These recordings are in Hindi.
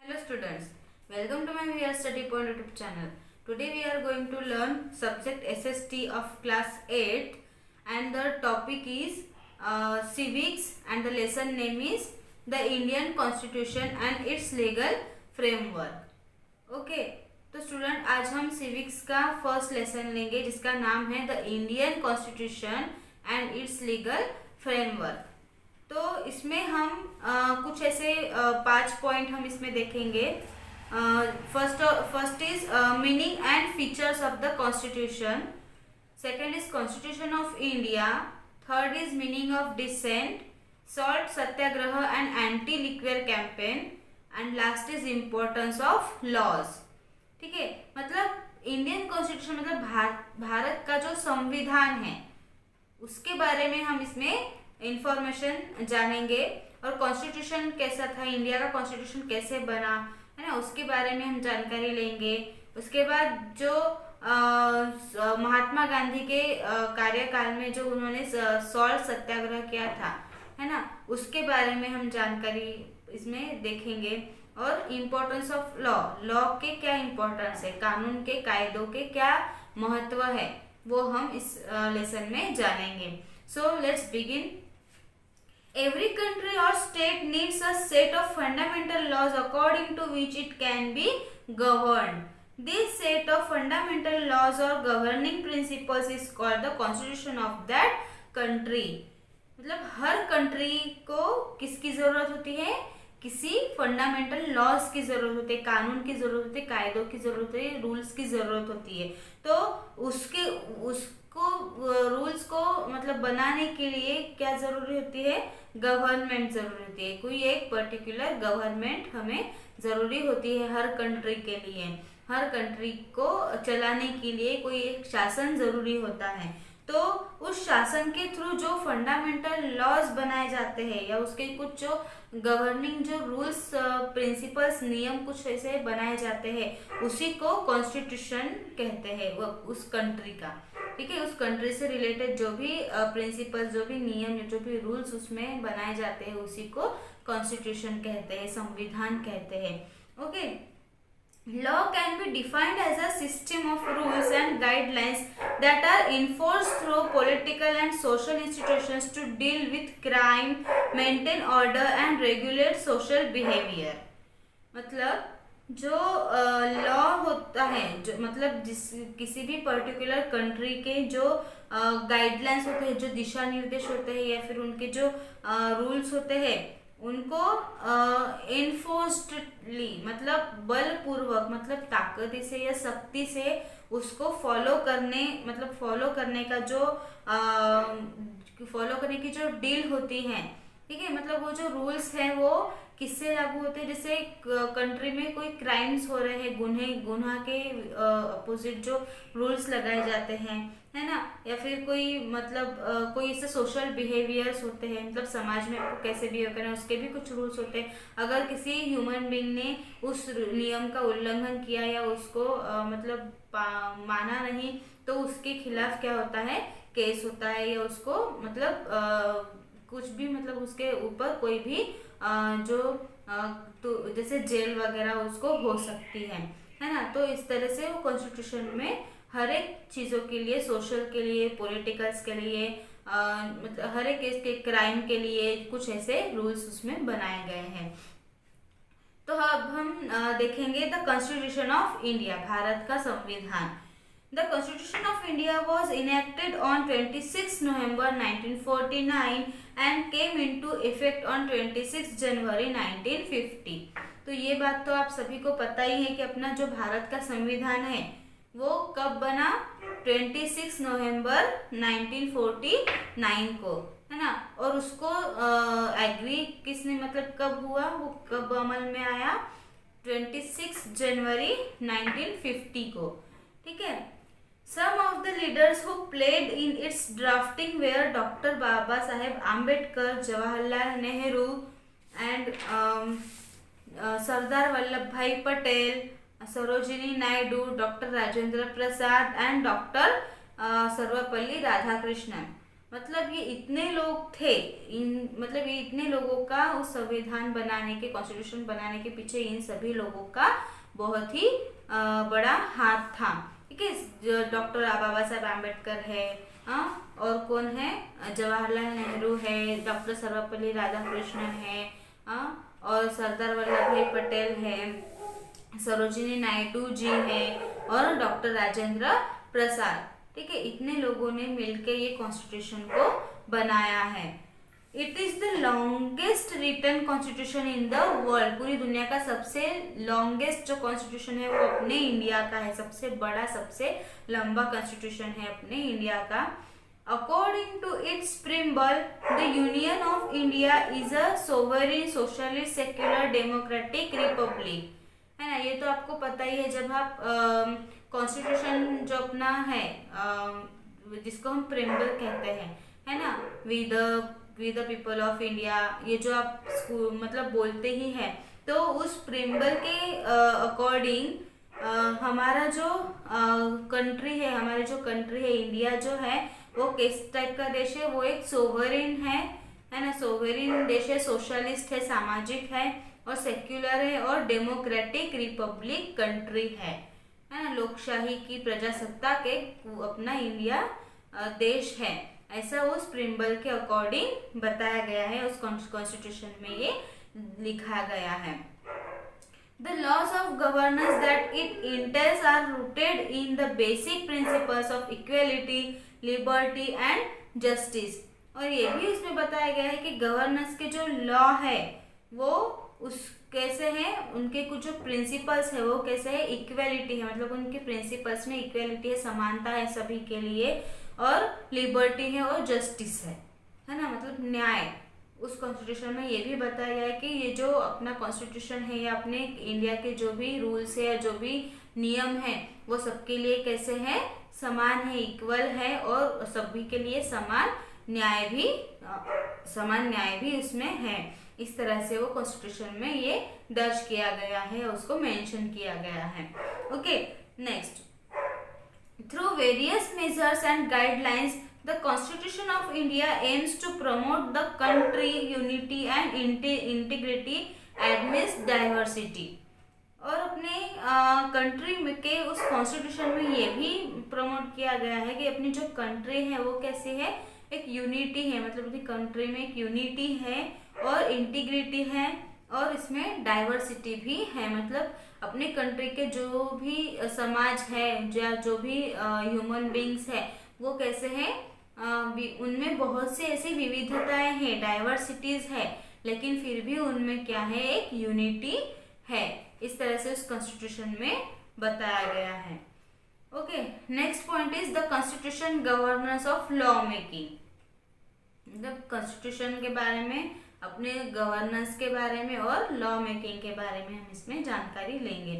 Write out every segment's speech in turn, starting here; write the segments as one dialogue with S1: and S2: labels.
S1: Hello students, welcome to my VR Study Point YouTube channel. Today we are going to learn subject SST of class 8 and the topic is civics and the lesson name is the Indian Constitution and its legal framework. Okay, तो स्टूडेंट आज हम सिविक्स का फर्स्ट लेसन लेंगे जिसका नाम है the Indian constitution and it's legal framework. तो इसमें हम कुछ ऐसे 5 पॉइंट हम इसमें देखेंगे। First is meaning and features of the constitution, second is constitution of India, third is meaning of dissent, salt satyagraha and anti liquor campaign and last is importance of laws. ठीक है, मतलब इंडियन कॉन्स्टिट्यूशन मतलब भारत का जो संविधान है उसके बारे में हम इसमें इंफॉर्मेशन जानेंगे और कॉन्स्टिट्यूशन कैसा था, इंडिया का कॉन्स्टिट्यूशन कैसे बना है ना, उसके बारे में हम जानकारी लेंगे। उसके बाद जो महात्मा गांधी के कार्यकाल में जो उन्होंने सॉल्ट सत्याग्रह किया था है ना, उसके बारे में हम जानकारी इसमें देखेंगे। और इम्पोर्टेंस ऑफ लॉ के क्या इम्पोर्टेंस है, कानून के कायदों के क्या महत्व है, वो हम इस लेसन में जानेंगे। So let's begin. Every country or state needs a set of fundamental laws according to which it can be governed. This set of fundamental laws or governing principles is called the constitution of that country. मतलब हर कंट्री को किसकी जरूरत होती है, किसी फंडामेंटल लॉज की जरूरत होती है, कानून की जरूरत होती है, कायदों की जरूरत होती है, रूल्स की जरूरत होती है। तो उसको रूल्स को मतलब बनाने के लिए क्या जरूरी होती है, गवर्नमेंट जरूरी होती है। कोई एक पर्टिकुलर गवर्नमेंट हमें जरूरी होती है हर कंट्री के लिए। हर कंट्री को चलाने के लिए कोई एक शासन जरूरी होता है। तो उस शासन के थ्रू जो फंडामेंटल लॉज बनाए जाते हैं या उसके कुछ जो गवर्निंग जो रूल्स प्रिंसिपल्स नियम कुछ ऐसे बनाए जाते हैं उसी को कॉन्स्टिट्यूशन कहते हैं, वो उस कंट्री का। ठीक है, उस कंट्री से रिलेटेड जो भी प्रिंसिपल्स, जो भी नियम, जो भी रूल्स उसमें बनाए जाते हैं उसी को कॉन्स्टिट्यूशन कहते हैं, संविधान कहते हैं। Okay, law can be defined as a system of rules and guidelines that are enforced through political and social institutions to deal with crime, maintain order and regulate social behavior। मतलब जो लॉ होता है, जो मतलब किसी भी पर्टिकुलर कंट्री के जो गाइडलाइंस होते हैं, जो दिशा निर्देश होते हैं या फिर उनके जो रूल्स होते हैं उनको एनफोर्सडली मतलब बलपूर्वक, मतलब ताकत से या शक्ति से उसको फॉलो करने का जो फॉलो करने की जो डील होती है। ठीक है, मतलब वो जो रूल्स हैं वो किससे लागू होते हैं, जैसे कंट्री में कोई क्राइम्स हो रहे हैं, गुनाह के अपोजिट जो रूल्स लगाए जाते हैं है ना, या फिर कोई मतलब कोई ऐसे सोशल बिहेवियर्स होते हैं, मतलब समाज में आपको कैसे बिहेव करना है उसके भी कुछ रूल्स होते हैं। अगर किसी ह्यूमन बीइंग ने उस नियम का उल्लंघन किया या उसको मतलब माना नहीं तो उसके खिलाफ क्या होता है, केस होता है, या उसको मतलब कुछ भी मतलब उसके ऊपर कोई भी तो जैसे जेल वगैरह उसको हो सकती है ना। तो इस तरह से वो कॉन्स्टिट्यूशन में हर एक चीज़ों के लिए, सोशल के लिए, पॉलिटिकल्स के लिए, मतलब हर एक इसके क्राइम के लिए कुछ ऐसे रूल्स उसमें बनाए गए हैं। तो अब हम देखेंगे the constitution of India, Bharat का संविधान। The Constitution of India was enacted on 26 November 1949 and came into effect on 26 January 1950। तो ये बात तो आप सभी को पता ही है कि अपना जो भारत का संविधान है वो कब बना, 26 नवंबर 1949 को, है ना। और उसको एग्री किसने, मतलब कब हुआ, वो कब अमल में आया, 26 जनवरी 1950 को। ठीक है, Some of the leaders who played in its drafting were Dr. Baba Saheb Ambedkar, Jawaharlal Nehru and Sardar Vallabhbhai Patel, Sarojini Naidu, Dr. Rajendra Prasad and Dr. Sarvapalli Radhakrishnan। मतलब ये इतने लोग थे, मतलब ये इतने लोगों का उस संविधान बनाने के, कॉन्स्टिट्यूशन बनाने के पीछे इन सभी लोगों का बहुत ही बड़ा हाथ था। ठीक है, जो डॉक्टर बाबा साहब आम्बेडकर है, और कौन है, जवाहरलाल नेहरू है, डॉक्टर सर्वपल्ली राधाकृष्णन है, और सरदार वल्लभ भाई पटेल है, सरोजिनी नायडू जी है, और डॉक्टर राजेंद्र प्रसाद। ठीक है, इतने लोगों ने मिलकर ये कॉन्स्टिट्यूशन को बनाया है। It is the longest written constitution in the world. पूरी दुनिया का सबसे लॉन्गेस्ट जो कॉन्स्टिट्यूशन है वो अपने इंडिया का है, सबसे बड़ा सबसे लंबा कॉन्स्टिट्यूशन है अपने इंडिया का। According to its preamble, the union of India is a sovereign socialist secular democratic republic, है ना। ये तो आपको पता ही है। जब आप कॉन्स्टिट्यूशन जो अपना है, जिसको हम प्रिम्बल कहते हैं, है ना, we the people of India, ये जो आप स्कूल मतलब बोलते ही हैं, तो उस प्रिम्बल के अकॉर्डिंग हमारा जो कंट्री है, हमारी जो कंट्री है इंडिया जो है, वो किस टाइप का देश है, वो एक सोवरेन है ना, सोवरेन देश है, सोशलिस्ट है, सामाजिक है, और सेक्युलर है, और डेमोक्रेटिक रिपब्लिक कंट्री है ना, लोकशाही की प्रजासत्ताक एक अपना इंडिया देश है, ऐसा उस प्रिम्बल के अकॉर्डिंग बताया गया है, उस कॉन्स्टिट्यूशन में ये लिखा गया है। The laws of governance that it entails are rooted in the basic principles of equality, liberty and justice। और ये भी इसमें बताया गया है कि गवर्नेंस के जो लॉ है वो उस कैसे हैं, उनके कुछ जो प्रिंसिपल्स है वो कैसे है, इक्वेलिटी है, मतलब उनके प्रिंसिपल्स में इक्वेलिटी है, समानता है सभी के लिए, और लिबर्टी है, और जस्टिस है ना, मतलब न्याय। उस कॉन्स्टिट्यूशन में ये भी बताया गया है कि ये जो अपना कॉन्स्टिट्यूशन है, या अपने इंडिया के जो भी रूल्स है, जो भी नियम है, वो सबके लिए कैसे है, समान है, इक्वल है, और सभी के लिए समान न्याय भी उसमें है। इस तरह से वो कॉन्स्टिट्यूशन में ये दर्ज किया गया है, उसको मेंशन किया गया है। Okay, next, through various measures and guidelines the constitution of India aims to promote the country unity and integrity amidst diversity. और अपने कंट्री में के उस कॉन्स्टिट्यूशन में ये भी प्रमोट किया गया है कि अपनी जो कंट्री है वो कैसी है, एक यूनिटी है, मतलब अपनी कंट्री में एक यूनिटी है, और इंटीग्रिटी है, और इसमें डाइवर्सिटी भी है, मतलब अपने कंट्री के जो भी समाज है, जो भी ह्यूमन बींग्स है, वो कैसे हैं, उनमें बहुत से ऐसी विविधताएं हैं, डाइवर्सिटीज है, लेकिन फिर भी उनमें क्या है, एक यूनिटी है। इस तरह से उस कॉन्स्टिट्यूशन में बताया गया है। Okay, next point is the constitution governance of law making. मतलब कॉन्स्टिट्यूशन के बारे में, अपने गवर्नेंस के बारे में, और लॉ मेकिंग के बारे में हम इसमें जानकारी लेंगे।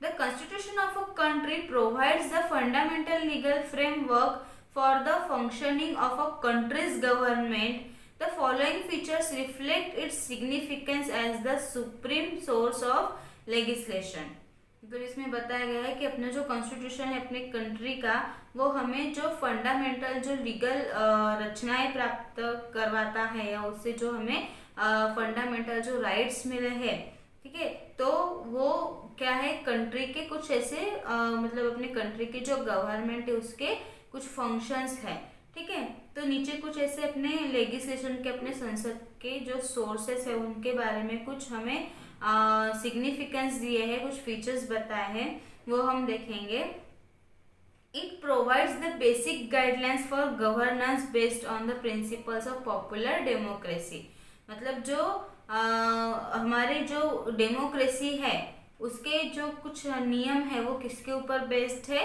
S1: The constitution of a country provides the fundamental legal framework for the functioning of a country's government. The following features reflect its significance as the supreme source of legislation. मतलब इसमें बताया गया है कि अपना जो कॉन्स्टिट्यूशन है अपने कंट्री का, वो हमें जो फंडामेंटल जो लीगल रचनाएं प्राप्त करवाता है, या उससे जो हमें फंडामेंटल जो राइट्स मिले हैं, ठीक है, तो वो क्या है, कंट्री के कुछ ऐसे मतलब अपने कंट्री की जो गवर्नमेंट है उसके कुछ फंक्शंस है, ठीक है। तो नीचे कुछ ऐसे अपने लेजिस्लेशन के, अपने संसद के जो सोर्सेस है उनके बारे में कुछ हमें सिग्निफिकेंस दिए हैं, कुछ फीचर्स बताए हैं, वो हम देखेंगे। It provides the basic guidelines for governance based on the principles of popular democracy. मतलब जो हमारे जो डेमोक्रेसी है उसके जो कुछ नियम है वो किसके ऊपर बेस्ड है,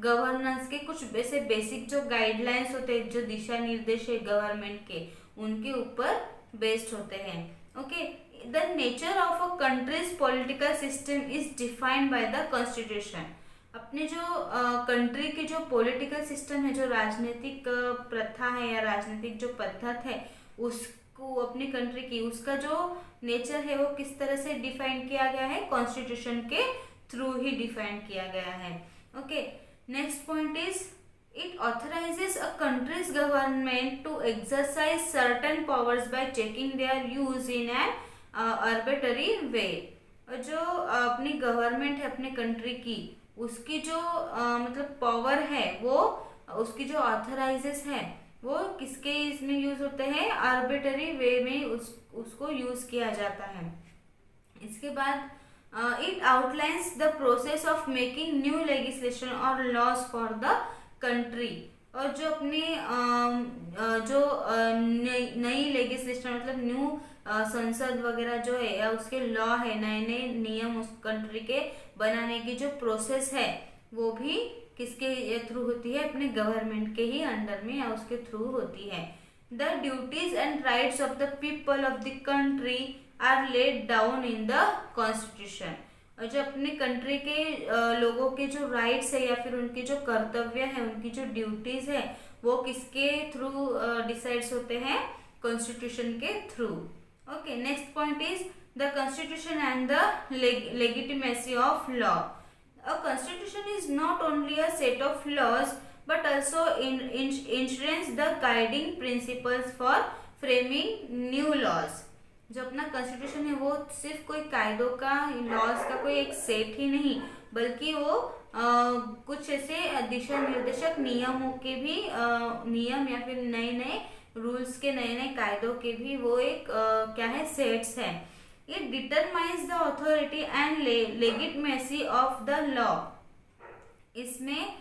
S1: गवर्नेंस के कुछ ऐसे बेसिक जो गाइडलाइंस होते हैं, जो दिशा निर्देश है गवर्नमेंट के, उनके ऊपर बेस्ड होते हैं। Okay, the nature of a countries political system is defined by the constitution. अपने जो कंट्री के जो पॉलिटिकल सिस्टम है, जो राजनीतिक प्रथा है या राजनीतिक जो पद्धत है, उसको अपनी कंट्री की, उसका जो नेचर है वो किस तरह से डिफाइन किया गया है, कॉन्स्टिट्यूशन के थ्रू ही डिफाइन किया गया है। Okay, next point is It authorizes a country's government to exercise certain powers by checking their use in an arbitrary way. और जो अपनी गवर्नमेंट है अपने कंट्री की, उसकी जो मतलब पावर है वो उसकी जो ऑथराइजेस है वो किसके इसमें यूज होते हैं, आर्बिटरी वे में उसको यूज किया जाता है। इसके बाद it outlines the process of making new legislation और लॉज फॉर द कंट्री। और जो अपनी जो नई लेजिस्लेशन मतलब न्यू संसद वगैरह जो है या उसके लॉ है, नए नए नियम उस कंट्री के बनाने की जो प्रोसेस है वो भी किसके थ्रू होती है, अपने गवर्नमेंट के ही अंडर में या उसके थ्रू होती है। The duties and rights of the people of the country are laid down in the constitution. और जो अपने कंट्री के लोगों के जो राइट्स है या फिर उनके जो कर्तव्य है, उनकी जो ड्यूटीज है वो किसके थ्रू डिसाइड्स होते हैं, कॉन्स्टिट्यूशन के through. Okay, next point is the constitution and the legitimacy of law. A constitution is not only a set of laws but also enshrines the guiding principles for framing new laws। जो अपना कॉन्स्टिट्यूशन है वो सिर्फ कोई कायदों का, लॉज का कोई एक सेट ही नहीं, बल्कि वो कुछ ऐसे दिशा निर्देशक नियमों के भी नियम या फिर नए नए रूल्स के, नए नए कायदों के भी वो एक क्या है, सेट्स है। It determines the authority and legitimacy of the law। इसमें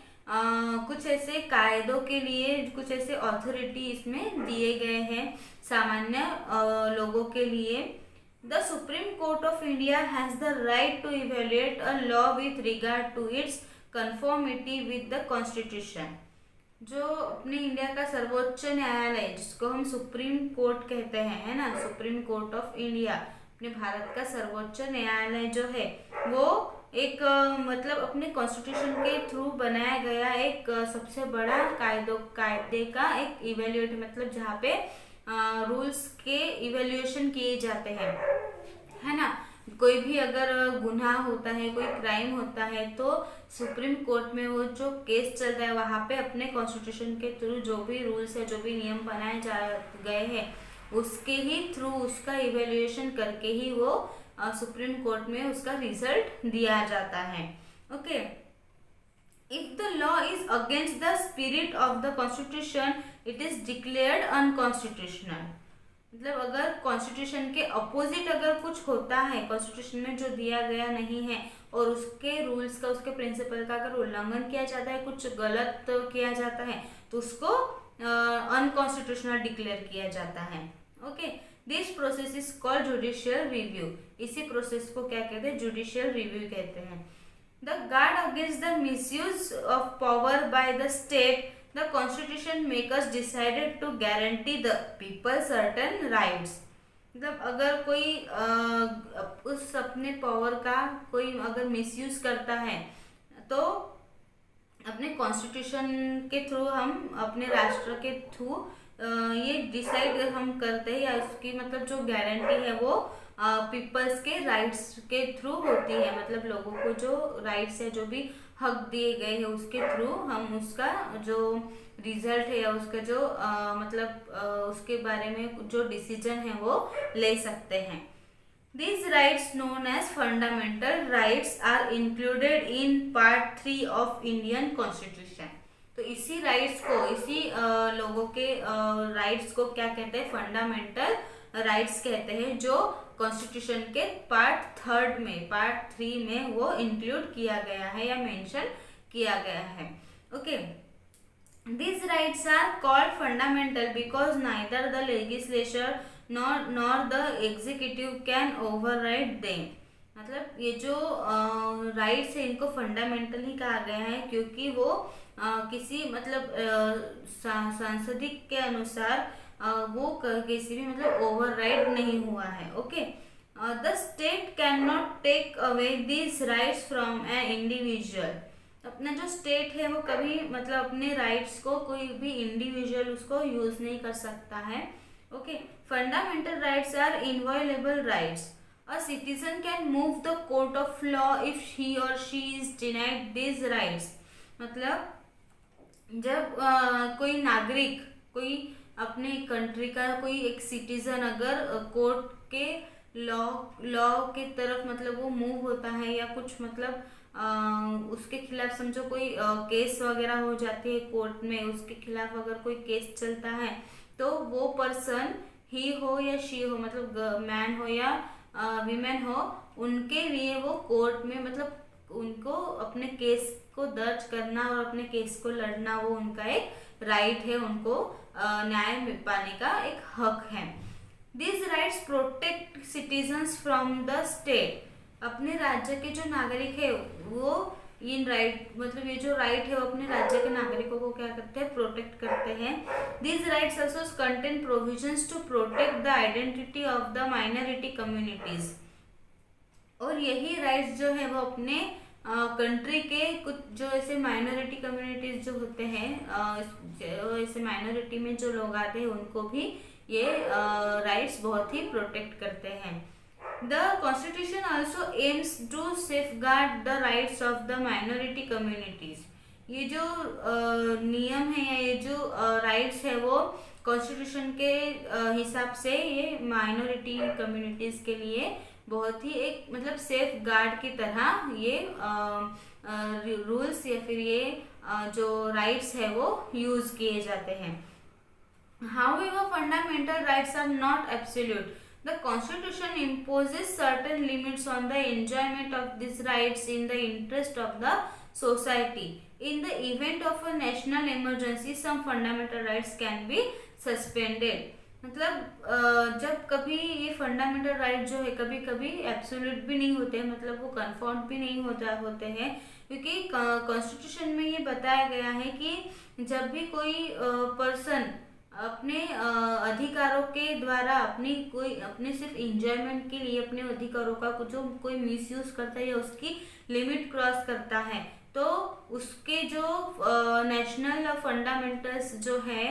S1: कुछ ऐसे कायदों के लिए कुछ ऐसे अथॉरिटी इसमें दिए गए हैं सामान्य लोगों के लिए। The supreme court of India has the right to evaluate a law with regard to its conformity with the constitution. जो अपने इंडिया का सर्वोच्च न्यायालय जिसको हम सुप्रीम कोर्ट कहते हैं, है ना, सुप्रीम कोर्ट ऑफ इंडिया, अपने भारत का सर्वोच्च न्यायालय जो है वो एक मतलब अपने कॉन्स्टिट्यूशन के थ्रू बनाया गया एक सबसे बड़ा कायदे का एक इवेल्युएट, मतलब जहाँ पे रूल्स के इवेल्युएशन किए जाते हैं, है ना। कोई भी अगर गुनाह होता है, कोई क्राइम होता है तो सुप्रीम कोर्ट में वो जो केस चल रहा है वहाँ पे अपने कॉन्स्टिट्यूशन के थ्रू जो भी रूल्स है, जो भी नियम बनाए जा गए हैं उसके ही थ्रू उसका इवेल्युएशन करके ही वो सुप्रीम कोर्ट में उसका रिजल्ट दिया जाता है। Okay, if the law is against the spirit of the constitution it is declared unconstitutional. मतलब अगर कॉन्स्टिट्यूशन के अपोजिट अगर कुछ होता है, कॉन्स्टिट्यूशन में जो दिया गया नहीं है और उसके रूल्स का, उसके प्रिंसिपल का अगर उल्लंघन किया जाता है, कुछ गलत किया जाता है तो उसको अनकॉन्स्टिट्यूशनल डिक्लेयर किया जाता है। Okay, this process is called judicial review. इसी प्रोसेस को क्या कहते हैं, जुडिशियल रिव्यू कहते हैं। The guard against the misuse of power by the state, the constitution makers decided to guarantee the people certain rights. मतलब अगर कोई उस अपने पावर का कोई अगर मिसयूज करता है तो अपने कॉन्स्टिट्यूशन के थ्रू हम अपने राष्ट्र के थ्रू ये डिसाइड हम करते हैं या इसकी मतलब जो गारंटी है वो पीपल्स के राइट्स के थ्रू होती है। मतलब लोगों को जो राइट्स है, जो भी हक दिए गए हैं उसके थ्रू हम उसका जो रिजल्ट है या उसका जो मतलब उसके बारे में जो डिसीजन है वो ले सकते हैं। These rights known as fundamental rights are included in Part 3 of Indian Constitution। तो इसी राइट्स को, इसी लोगों के राइट्स को क्या कहते हैं, फंडामेंटल राइट्स कहते हैं, जो कॉन्स्टिट्यूशन के पार्ट 3 में, पार्ट 3 में वो इंक्लूड किया गया है या मेंशन किया गया है। Okay, these rights are called fundamental because neither the legislature nor the executive can override them। मतलब ये जो राइट्स है इनको फंडामेंटल ही कहा गया है क्योंकि वो किसी मतलब सांसदिक के अनुसार वो किसी भी मतलब ओवरराइड नहीं हुआ है। Okay, the state can not take away this rights from a individual. अपना जो स्टेट है वो कभी मतलब अपने राइट्स को कोई भी इंडिविजुअल उसको यूज नहीं कर सकता है। Okay, fundamental rights are inviolable rights. A citizen can move the court of law if he or she is denied these rights। मतलब जब कोई नागरिक, कोई अपने कंट्री का कोई एक सिटीजन अगर कोर्ट के लॉ लॉ के तरफ मतलब वो मूव होता है या कुछ मतलब उसके खिलाफ समझो कोई केस वगैरह हो जाती है कोर्ट में, उसके खिलाफ अगर कोई केस चलता है तो वो पर्सन ही हो या शी हो, मतलब मैन हो या वीमेन हो, उनके लिए वो कोर्ट में मतलब उनको अपने केस को दर्ज करना और अपने केस को लड़ना वो उनका एक राइट है, उनको न्याय पाने का एक हक है। This rights protect citizens from the state. अपने राज्य के जो नागरिक है वो इन राइट मतलब ये जो राइट है वो अपने राज्य के नागरिकों को क्या करते हैं, प्रोटेक्ट करते हैं। This rights also contain provisions to protect the identity of the minority communities. और यही राइट्स जो है वो अपने कंट्री के कुछ जो ऐसे माइनॉरिटी कम्युनिटीज जो होते हैं, ऐसे माइनॉरिटी में जो लोग आते हैं उनको भी ये राइट्स बहुत ही प्रोटेक्ट करते हैं। The constitution also aims to safeguard the rights of the minority communities. ये जो नियम है या ये जो राइट्स है वो कॉन्स्टिट्यूशन के हिसाब से ये माइनॉरिटी कम्युनिटीज के लिए बहुत ही एक मतलब सेफ गार्ड की तरह ये रूल्स या फिर ये जो राइट्स है वो यूज किए जाते हैं। However, fundamental rights are not absolute. The Constitution imposes certain limits on the enjoyment of these rights in the interest of the society. In the event of a national emergency, some fundamental rights can be suspended. मतलब जब कभी ये फंडामेंटल राइट जो है कभी कभी एब्सोल्यूट भी नहीं होते, मतलब वो कन्फर्म भी नहीं होते हैं, क्योंकि कॉन्स्टिट्यूशन में ये बताया गया है कि जब भी कोई पर्सन अपने अधिकारों के द्वारा अपने सिर्फ इंजॉयमेंट के लिए अपने अधिकारों का कुछ जो कोई मिसयूज करता है या उसकी लिमिट क्रॉस करता है तो उसके जो नेशनल फंडामेंटल्स जो है,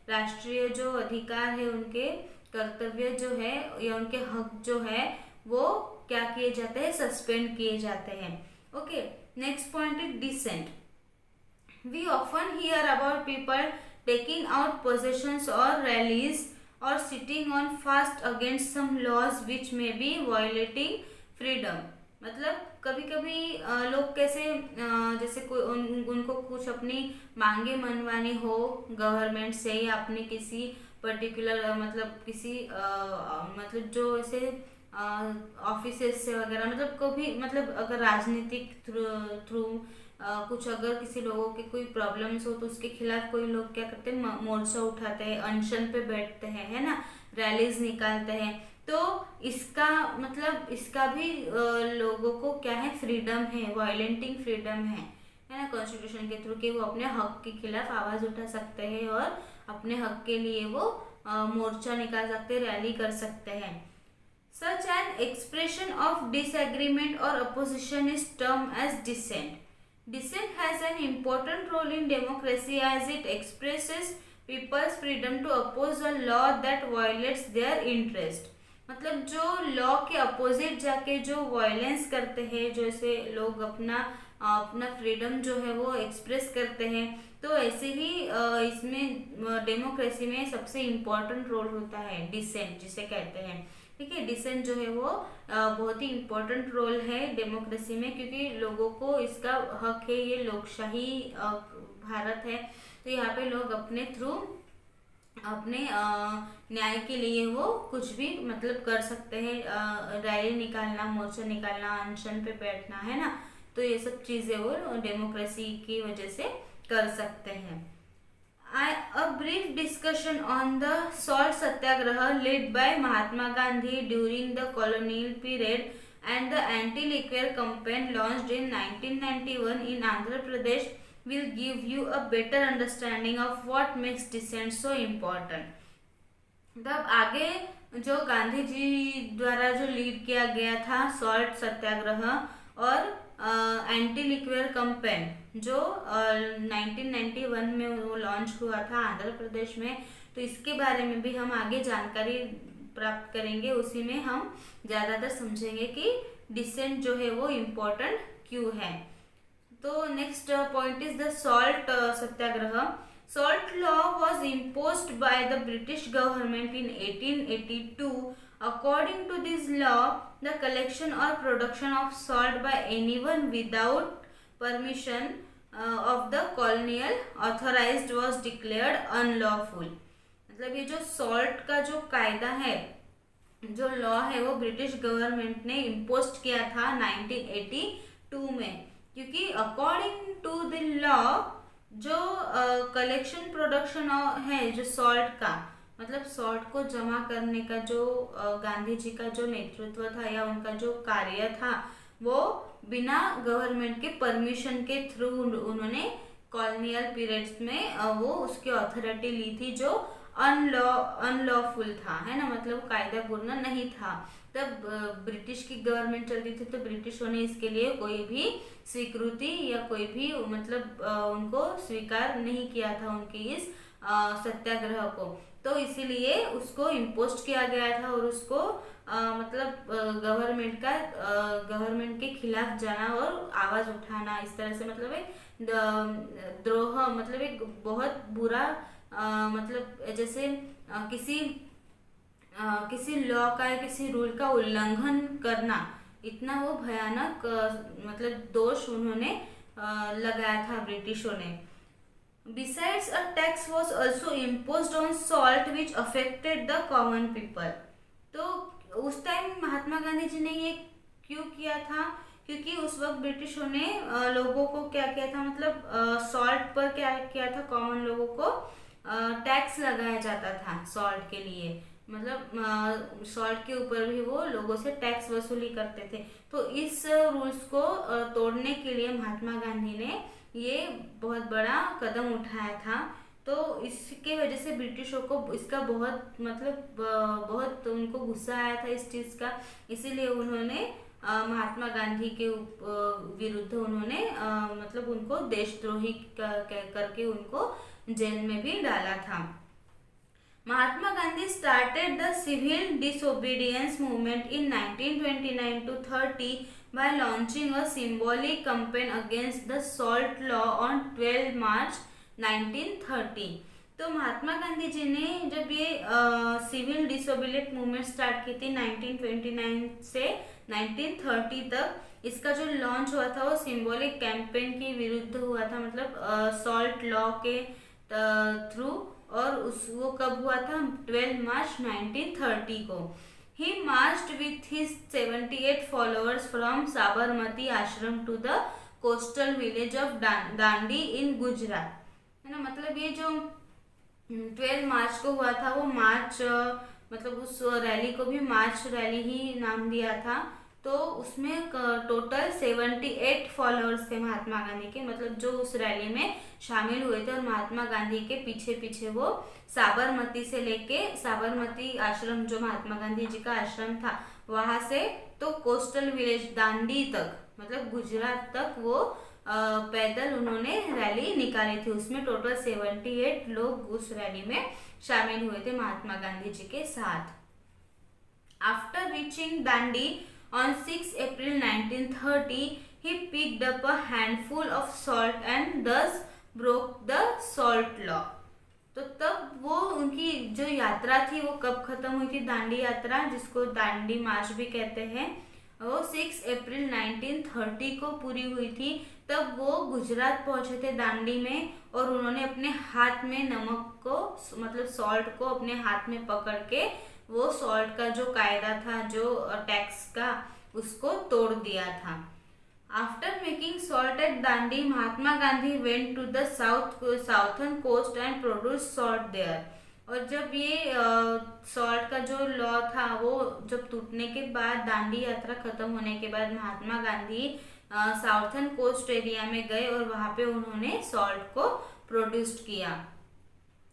S1: राष्ट्रीय जो अधिकार है, उनके कर्तव्य जो है या उनके हक जो है वो क्या किए जाते हैं, सस्पेंड किए जाते हैं। Okay, next point is dissent. We often hear about people taking out possessions or rallies or sitting on fast against some laws which may be violating freedom। मतलब कभी कभी लोग कैसे जैसे कोई उनको कुछ अपनी मांगे मनवानी हो गवर्नमेंट से या अपने किसी पर्टिकुलर मतलब किसी मतलब जो ऐसे ऑफिसेस से वगैरह, मतलब कभी मतलब अगर राजनीतिक थ्रू कुछ अगर किसी लोगों के कोई प्रॉब्लम्स हो तो उसके खिलाफ कोई लोग क्या करते हैं, मोर्चा उठाते हैं, अनशन पे बैठते हैं, है ना, रैलीज निकालते हैं। तो इसका मतलब इसका भी लोगों को क्या है, फ्रीडम है, वायलेंटिंग फ्रीडम है ना, कॉन्स्टिट्यूशन के थ्रू कि वो अपने हक के खिलाफ आवाज उठा सकते हैं और अपने हक के लिए वो मोर्चा निकाल सकते हैं, रैली कर सकते हैं। Such an expression of disagreement और opposition is term as dissent. Dissent has an important role in democracy as it expresses people's freedom to oppose a law that violates their interest। मतलब जो लॉ के अपोजिट जाके जो वायलेंस करते हैं, जैसे लोग अपना फ्रीडम जो है वो एक्सप्रेस करते हैं, तो ऐसे ही इसमें डेमोक्रेसी में सबसे इम्पोर्टेंट रोल होता है डिसेंट जिसे कहते हैं। ठीक है, डिसेंट जो है वो बहुत ही इम्पोर्टेंट रोल है डेमोक्रेसी में, क्योंकि लोगों को इसका हक है, ये लोकशाही भारत है, तो यहाँ पे लोग अपने थ्रू अपने न्याय के लिए वो कुछ भी मतलब कर सकते हैं, रैली निकालना, मोर्चा निकालना, अनशन पे बैठना, है ना, तो ये सब चीज़ें वो डेमोक्रेसी की वजह से कर सकते हैं। A brief discussion on the salt satyagraha led by Mahatma Gandhi during the colonial period and the anti-liquor campaign launched in 1991 in Andhra Pradesh will give you a better understanding of what makes dissent so important। तब आगे जो गांधी जी द्वारा जो लीड किया गया था सॉल्ट सत्याग्रह और एंटी लिक्विड कैंपेन जो 1991 में वो लॉन्च हुआ था आंध्र प्रदेश में, तो इसके बारे में भी हम आगे जानकारी प्राप्त करेंगे। उसी में हम ज़्यादातर समझेंगे कि डिसेंट जो है वो इम्पोर्टेंट क्यों है। तो next point is the salt Satyagraha. Salt law was imposed by the British government in 1882. According to this law, the collection or production of salt by anyone without permission of the colonial authorized was declared unlawful. मतलब ये जो सॉल्ट का जो कायदा है, जो लॉ है, वो ब्रिटिश गवर्नमेंट ने इम्पोज किया था 1982 में, क्योंकि अकॉर्डिंग टू द लॉ जो कलेक्शन प्रोडक्शन है जो सॉल्ट का, मतलब सॉल्ट को जमा करने का जो गांधी जी का जो नेतृत्व था या उनका जो कार्य था, वो बिना गवर्नमेंट के परमिशन के थ्रू उन्होंने कॉलोनियल पीरियड्स में वो उसकी अथॉरिटी ली थी, जो अनलॉफुल था, है ना, मतलब कायदेपूर्ण नहीं था. तब ब्रिटिश की गवर्नमेंट चलती थी, तो ब्रिटिशों ने इसके लिए कोई भी स्वीकृति या कोई भी मतलब उनको स्वीकार नहीं किया था उनकी इस सत्याग्रह को. तो इसीलिए उसको इम्पोज किया गया था और उसको मतलब गवर्नमेंट के खिलाफ जाना और आवाज उठाना, इस तरह से मतलब एक द्रोह, मतलब एक बहुत बुरा मतलब जैसे किसी लॉ का या किसी रूल का उल्लंघन करना, इतना वो भयानक मतलब दोष उन्होंने लगाया था ब्रिटिशों ने. Besides, a tax was also imposed on salt which affected the common people. तो उस टाइम महात्मा गांधी जी ने ये क्यों किया था? क्योंकि उस वक्त ब्रिटिशों ने लोगों को क्या किया था, मतलब सॉल्ट पर क्या किया था, कॉमन लोगों को टैक्स लगाया जाता था सॉल्ट के लिए, मतलब सॉल्ट के ऊपर भी वो लोगों से टैक्स वसूली करते थे. तो इस रूल्स को तोड़ने के लिए महात्मा गांधी ने ये बहुत बड़ा कदम उठाया था. तो इसके वजह से ब्रिटिशों को इसका बहुत मतलब बहुत उनको गुस्सा आया था इस चीज़ का. इसीलिए उन्होंने महात्मा गांधी के विरुद्ध उन्होंने मतलब उनको देशद्रोही करके उनको जेल में भी डाला था. Mahatma Gandhi started the civil disobedience movement in 1929 to 30 by launching a symbolic campaign against the salt law on 12 March 1930. तो महात्मा गांधी जी ने जब ये सिविल डिसोबिलियंट मूवमेंट स्टार्ट की थी 1929 से 1930 तक, इसका जो लॉन्च हुआ था वो सिंबॉलिक कैंपेन के विरुद्ध हुआ था, मतलब सॉल्ट लॉ के थ्रू. और वो कब हुआ था? 12 मार्च 1930 को. He marched with his 78 followers from Sabarmati आश्रम to the coastal village of Dandi in Gujarat, है ना. मतलब ये जो 12 मार्च को हुआ था वो मार्च मतलब उस रैली को भी मार्च रैली ही नाम दिया था. तो उसमें टोटल 78 फॉलोअर्स थे महात्मा गांधी के, मतलब जो उस रैली में शामिल हुए थे. और महात्मा गांधी के पीछे पीछे वो साबरमती से लेके साबरमती आश्रम जो महात्मा गांधी जी का आश्रम था वहां से तो कोस्टल विलेज दांडी तक, मतलब गुजरात तक वो पैदल उन्होंने रैली निकाली थी. उसमें टोटल 78 लोग उस रैली में शामिल हुए थे महात्मा गांधी जी के साथ. After reaching Dandi on 6 April 1930, he picked up a handful of salt and thus broke the salt law. तो तब वो उनकी जो यात्रा थी वो कब खत्म हुई थी? दांडी यात्रा, जिसको दांडी मार्च भी कहते हैं, वो 6 अप्रैल 1930 को पूरी हुई थी. तब वो गुजरात पहुंचे थे दांडी में, और उन्होंने अपने हाथ में नमक को मतलब सॉल्ट को अपने हाथ में पकड़ के वो सॉल्ट का जो कायदा था जो टैक्स का, उसको तोड़ दिया था. After making salt at Dandi, Mahatma Gandhi went to the southern coast and produce salt there. और जब ये सॉल्ट का जो लॉ था वो जब टूटने के बाद, दांडी यात्रा खत्म होने के बाद, Mahatma Gandhi southern coast area में गए और वहां पे उन्होंने सॉल्ट को प्रोड्यूस किया.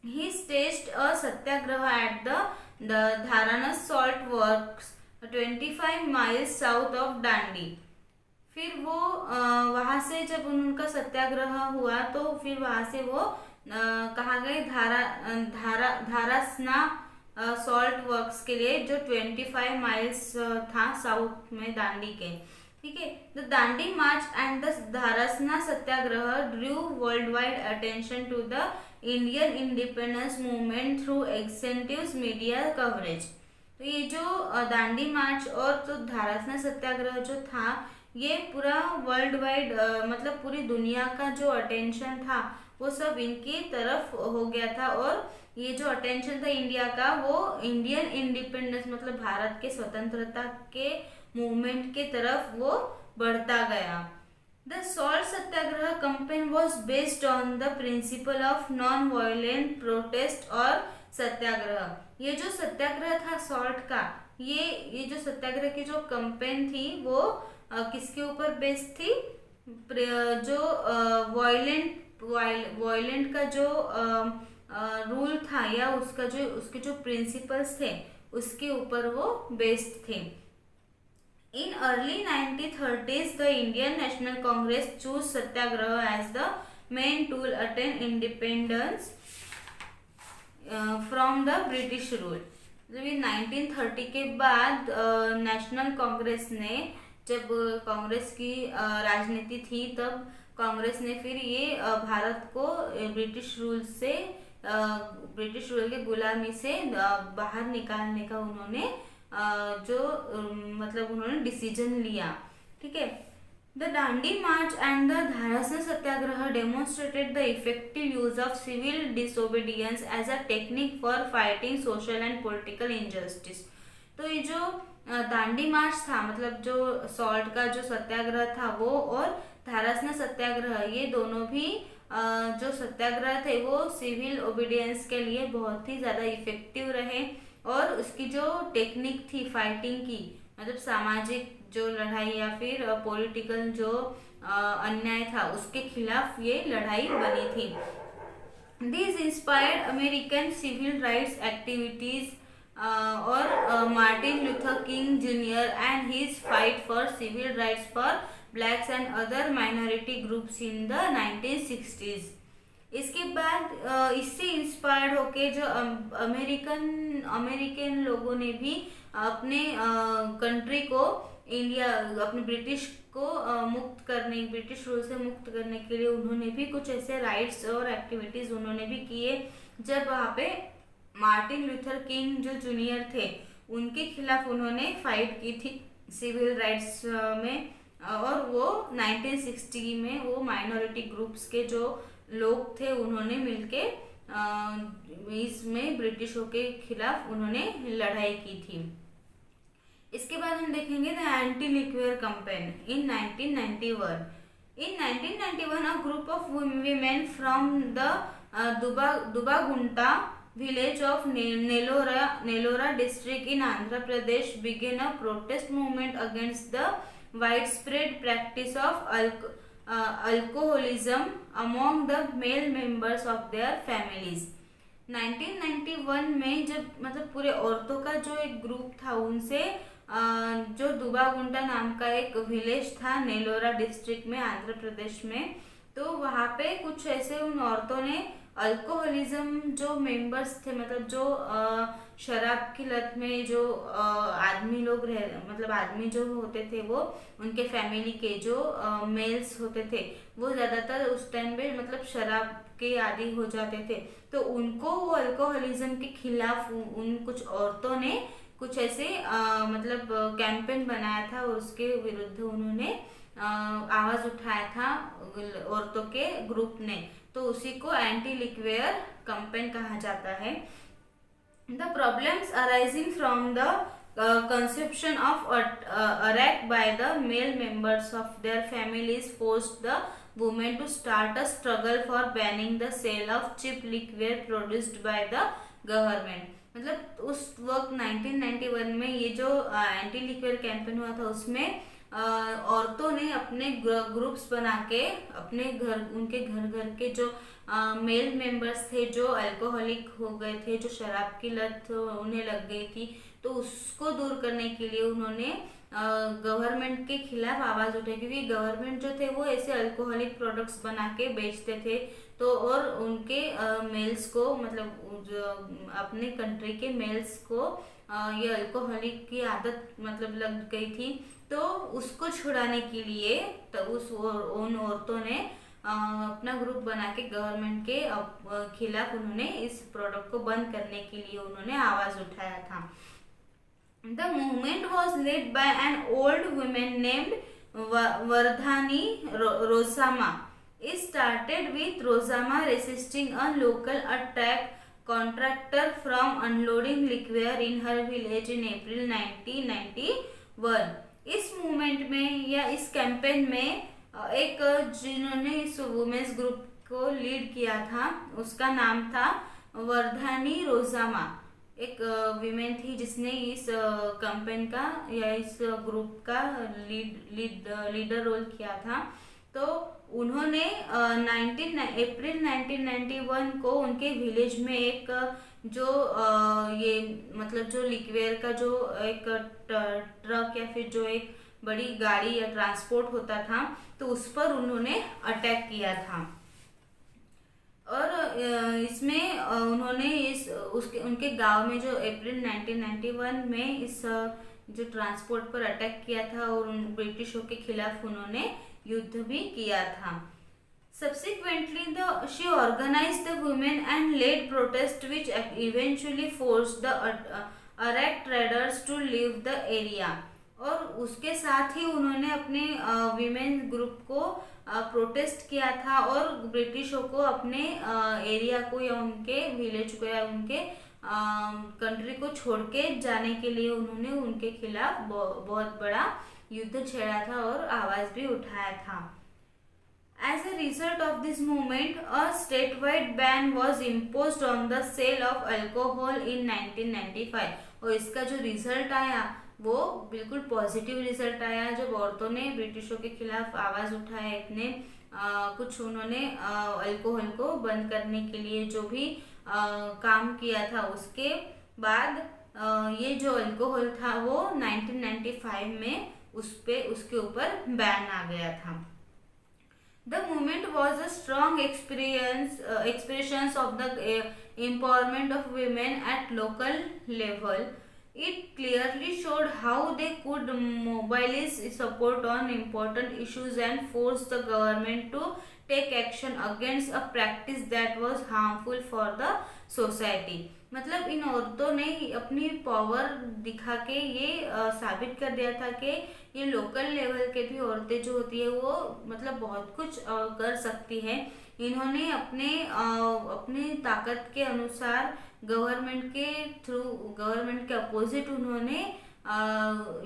S1: He staged a satyagraha at the Dharasana salt works 25 miles south of Dandi. फिर वो वहां से जब उनका सत्याग्रह हुआ तो फिर वहां से वो कहाँ गए? धारासना सॉल्ट वर्क्स के लिए, जो 25 माइल्स था साउथ में दांडी के. ठीक है। The Dandi march and the Dharasana satyagraha drew world wide attention to the Indian independence movement through extensive media coverage. तो ये जो दांडी मार्च और तो धारासना सत्याग्रह जो था, ये पूरा वर्ल्ड वाइड मतलब पूरी दुनिया का जो अटेंशन था वो सब इनकी तरफ हो गया था। और ये जो अटेंशन था इंडिया का, वो इंडियन इंडिपेंडेंस मतलब भारत के स्वतंत्रता के मूवमेंट के तरफ वो बढ़ता गया। The salt Satyagraha campaign was based on the principle of non violent protest और सत्याग्रह। ये जो सत्याग्रह था सॉल्ट का, ये जो सत्याग्रह की जो कैंपेन थी वो किसके ऊपर बेस्ड थी? जो वायलेंट का जो रूल था या उसके जो प्रिंसिपल्स थे उसके ऊपर वो बेस्ड थे। In early 1930s, the Indian National Congress chose satyagraha as the main tool attain independence from the British rule. जब ये 1930 के बाद नेशनल कांग्रेस ने, जब कांग्रेस की राजनीति थी, तब कांग्रेस ने फिर ये भारत को ब्रिटिश रूल के गुलामी से बाहर निकालने का उन्होंने मतलब उन्होंने डिसीजन लिया। ठीक है। The Dandi march and the Dharasana satyagraha demonstrated the effective use of civil disobedience as a technique for fighting social and political injustice. तो ये जो दांडी मार्च था, मतलब जो सॉल्ट का जो सत्याग्रह था वो, और धारासना सत्याग्रह, ये दोनों भी जो सत्याग्रह थे वो सिविल ओबीडियंस के लिए बहुत ही ज़्यादा इफेक्टिव रहे। और उसकी जो टेक्निक थी फाइटिंग की, मतलब सामाजिक जो लड़ाई या फिर पॉलिटिकल जो अन्याय था उसके खिलाफ ये लड़ाई बनी थी। This inspired American civil rights activities और Martin Luther King junior and his fight for civil rights for blacks and other minority groups in the 1960s। इसके बाद इससे इंस्पायर्ड होके जो अमेरिकन लोगों ने भी अपने कंट्री को, इंडिया, अपने ब्रिटिश को ब्रिटिश रूल से मुक्त करने के लिए उन्होंने भी कुछ ऐसे राइट्स और एक्टिविटीज उन्होंने भी किए। जब वहाँ पे मार्टिन लूथर किंग जो जूनियर थे उनके खिलाफ उन्होंने फाइट की थी सिविल राइट्स में। और वो 1960 में वो माइनॉरिटी ग्रुप्स के जो लोग थे उन्होंने मिलके इसमें ब्रिटिशों के खिलाफ उन्होंने लड़ाई की थी। इसके बाद हम देखेंगे the anti liquor campaign in 1991। In 1991 a group of women from the Dubagunta village of Nellora district in Andhra Pradesh began a protest movement against the widespread practice of alcoholism among the male members of their families। 1991 में जब मतलब पूरे औरतों का जो एक ग्रुप था, उनसे जो दुबागुंटा नाम का एक विलेज था नेलोरा डिस्ट्रिक्ट में आंध्र प्रदेश में, तो वहाँ पे कुछ ऐसे उन औरतों ने अल्कोहलिज्म जो मेंबर्स थे, मतलब जो शराब की लत में जो आदमी जो होते थे, वो उनके फैमिली के जो मेल्स होते थे वो ज़्यादातर उस टाइम पे मतलब शराब के आदी हो जाते थे। तो उनको वो अल्कोहलिज्म के खिलाफ उन कुछ औरतों ने कुछ ऐसे मतलब कैंपेन बनाया था और उसके विरुद्ध उन्होंने आवाज़ उठाया था औरतों के ग्रुप ने। तो उसी को एंटी लिक्वियर कैंपेन कहा जाता है। The problems arising from the consumption of arak by the male members of their families forced the women to start a struggle for banning the sale of cheap liquor produced by the government। मतलब उस वक्त 1991 में ये जो एंटी लिक्वियर कैंपेन हुआ था उसमें औरतों ने अपने ग्रुप्स बना के अपने उनके घर के जो मेल मेंबर्स थे जो अल्कोहलिक हो गए थे, जो शराब की लत उन्हें लग गई थी, तो उसको दूर करने के लिए उन्होंने गवर्नमेंट के खिलाफ आवाज उठाई, क्योंकि गवर्नमेंट जो थे वो ऐसे अल्कोहलिक प्रोडक्ट्स बना के बेचते थे। तो और उनके मेल्स को, मतलब जो अपने कंट्री के मेल्स को ये अल्कोहलिक की आदत मतलब लग गई थी। तो उसको छुड़ाने के लिए तो उन औरतों ने अपना ग्रुप बना के गवर्नमेंट के खिलाफ उन्होंने इस प्रोडक्ट को बंद करने के लिए उन्होंने आवाज उठाया था। The movement was led by an old woman named Vardhani Rosama. It started with Rosama resisting a local attack contractor from unloading liquor in her village in April 1991. इस मूवमेंट में या इस कैंपेन में एक जिन्होंने इस वुमेन्स ग्रुप को लीड किया था उसका नाम था वर्धानी रोजामा। एक वीमेन थी जिसने इस कैंपेन का या इस ग्रुप का लीडर रोल किया था। तो उन्होंने अप्रैल 1991 को उनके विलेज में एक जो ये मतलब जो लिक्वेयर का जो एक ट्रक या फिर जो एक बड़ी गाड़ी या ट्रांसपोर्ट होता था, तो उस पर उन्होंने अटैक किया था। और इसमें उन्होंने उनके गांव में जो अप्रैल 1991 में इस जो ट्रांसपोर्ट पर अटैक किया था और उन ब्रिटिशों के खिलाफ उन्होंने युद्ध भी किया था। Subsequently, she organized the women and led protests which eventually forced the Arak traders to leave the area. और उसके साथ ही उन्होंने अपने वीमेन ग्रुप को प्रोटेस्ट किया था और ब्रिटिशों को अपने एरिया को या उनके विलेज को या उनके कंट्री को छोड़ के जाने के लिए उन्होंने उनके खिलाफ बहुत बड़ा युद्ध छेड़ा था और आवाज भी उठाया था। As a result of this movement, a statewide ban was imposed on the sale of alcohol in 1995. और इसका जो रिजल्ट आया वो बिल्कुल पॉजिटिव रिजल्ट आया। जब औरतों ने ब्रिटिशों के खिलाफ आवाज उठाए, इतने कुछ उन्होंने अल्कोहल को बंद करने के लिए जो भी काम किया था, उसके बाद ये जो अल्कोहल था वो 1995 में उसके ऊपर बैन आ गया था। The movement was a strong expressions of the empowerment of women at local level. It clearly showed how they could mobilize support on important issues and force the government to take action against a practice that was harmful for the society. मतलब इन औरतों ने अपनी पावर दिखा के ये साबित कर दिया था कि ये लोकल लेवल के भी औरतें जो होती है वो मतलब बहुत कुछ कर सकती है। इन्होंने अपने ताकत के अनुसार गवर्नमेंट के अपोजिट उन्होंने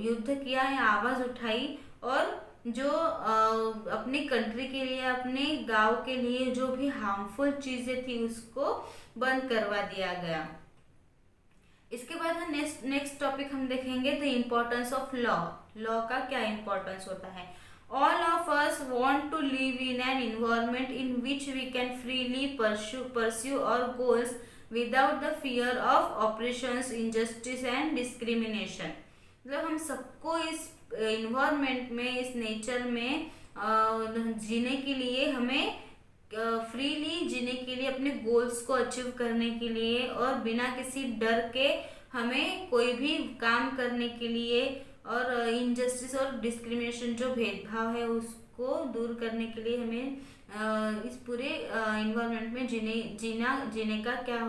S1: युद्ध किया या आवाज उठाई और जो अपनी कंट्री के लिए, अपने गांव के लिए जो भी हार्मफुल चीजें थी उसको बंद करवा दिया गया। इसके बाद हम नेक्स्ट टॉपिक हम देखेंगे the importance of law. Law का क्या इम्पोर्टेंस होता है। All of us want to live in an environment in which we can freely pursue our goals without the fear of operations, injustice and discrimination. मतलब हम सबको इस इन्वायरमेंट में, इस नेचर में जीने के लिए, हमें फ्रीली जीने के लिए, अपने गोल्स को अचीव करने के लिए और बिना किसी डर के हमें कोई भी काम करने के लिए और इनजस्टिस और डिस्क्रिमिनेशन जो भेदभाव है उसको दूर करने के लिए हमें इस पूरे इन्वायरमेंट में जीने का क्या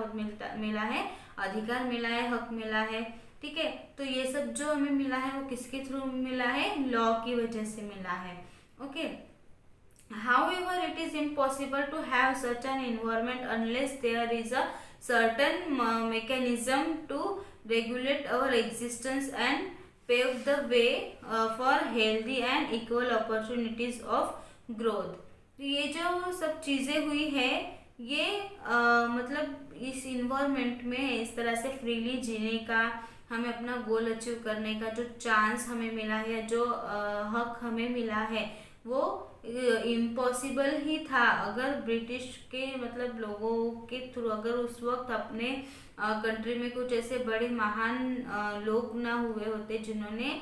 S1: मिला है, अधिकार मिला है, हक मिला है। ठीक है, तो ये सब जो हमें मिला है वो किसके थ्रू मिला है, लॉ की वजह से मिला है। Okay, however it is impossible to have such an environment unless there is a certain mechanism to regulate our existence and pave the way for healthy and equal opportunities of growth। तो ये जो सब चीजें हुई है ये मतलब इस इन्वायरमेंट में इस तरह से फ्रीली जीने का, हमें अपना गोल अचीव करने का जो चांस हमें मिला है, जो हक हमें मिला है, वो इम्पॉसिबल ही था अगर ब्रिटिश के मतलब लोगों के थ्रू, अगर उस वक्त अपने कंट्री में कुछ ऐसे बड़े महान लोग ना हुए होते जिन्होंने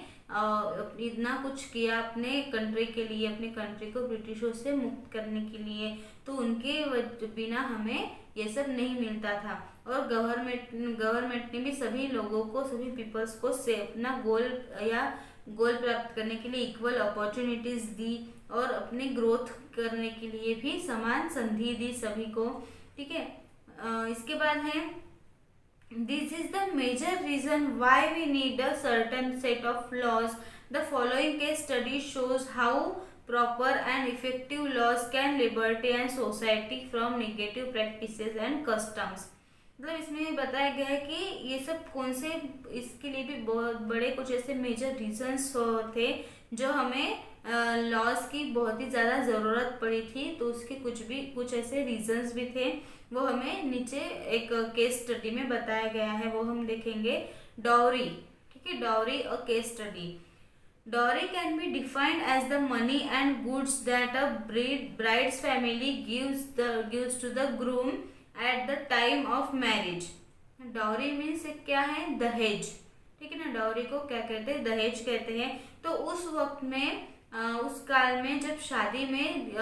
S1: इतना कुछ किया अपने कंट्री के लिए, अपनी कंट्री को ब्रिटिशों से मुक्त करने के लिए, तो उनके बिना हमें ये सब नहीं मिलता था। और गवर्नमेंट ने भी सभी लोगों को, सभी पीपल्स को से अपना गोल प्राप्त करने के लिए इक्वल अपॉर्चुनिटीज दी और अपने ग्रोथ करने के लिए भी समान संधि दी सभी को। ठीक है, इसके बाद है This is the major reason why we need a certain set of laws. The following case study shows how proper and effective laws can liberty and society from negative practices and customs. मतलब इसमें बताया गया है कि ये सब कौन से, इसके लिए भी बहुत बड़े कुछ ऐसे मेजर रीजंस थे जो हमें लॉज की बहुत ही ज़्यादा ज़रूरत पड़ी थी। तो उसके कुछ ऐसे रीजंस भी थे, वो हमें नीचे एक केस स्टडी में बताया गया है, वो हम देखेंगे। डाउरी, ठीक है, डाउरी और case study. Dowry can be defined as the money and goods that a bride's family gives to the groom at the time of marriage. Dowry means क्या है, दहेज। ठीक है ना, डाउरी को क्या कहते हैं, दहेज कहते हैं। तो उस वक्त में उस काल में जब शादी में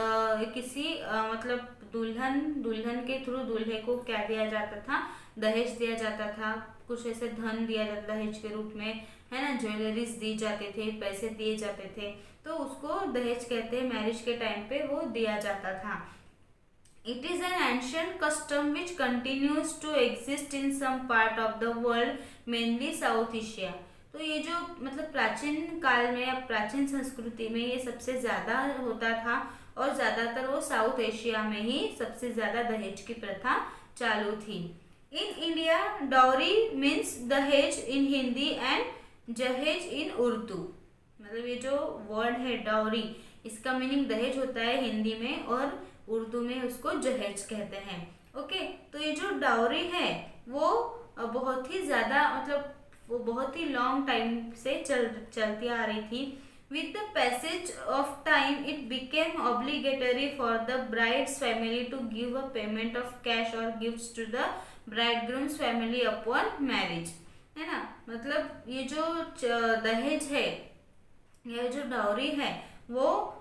S1: किसी मतलब दुल्हन के थ्रू दूल्हे को क्या दिया जाता था, दहेज दिया जाता था, कुछ ऐसे धन दिया जाता दहेज के रूप में, है ना, ज्वेलरीज दी जाते थे, पैसे दिए जाते थे, तो उसको दहेज कहते हैं। मैरिज के टाइम पे वो दिया जाता था। It is an ancient custom which continues to exist in some part of the world, mainly South Asia. तो ये जो मतलब प्राचीन काल में या प्राचीन संस्कृति में ये सबसे ज़्यादा होता था और ज़्यादातर वो साउथ एशिया में ही सबसे ज़्यादा दहेज की प्रथा चालू थी। इन इंडिया डाउरी मीन्स दहेज इन हिंदी एंड जहेज इन उर्दू। मतलब ये जो वर्ड है डाउरी, इसका मीनिंग दहेज होता है हिंदी में और उर्दू में उसको जहेज कहते हैं। ओके, तो ये जो डाउरी है वो बहुत ही ज़्यादा मतलब वो बहुत ही लॉन्ग टाइम से चलती आ रही थी। With the passage of time it became obligatory for the bride's family to give a payment of cash और gifts to the bridegroom's family upon marriage, है ना। मतलब ये जो दहेज है, ये जो डाउरी है, वो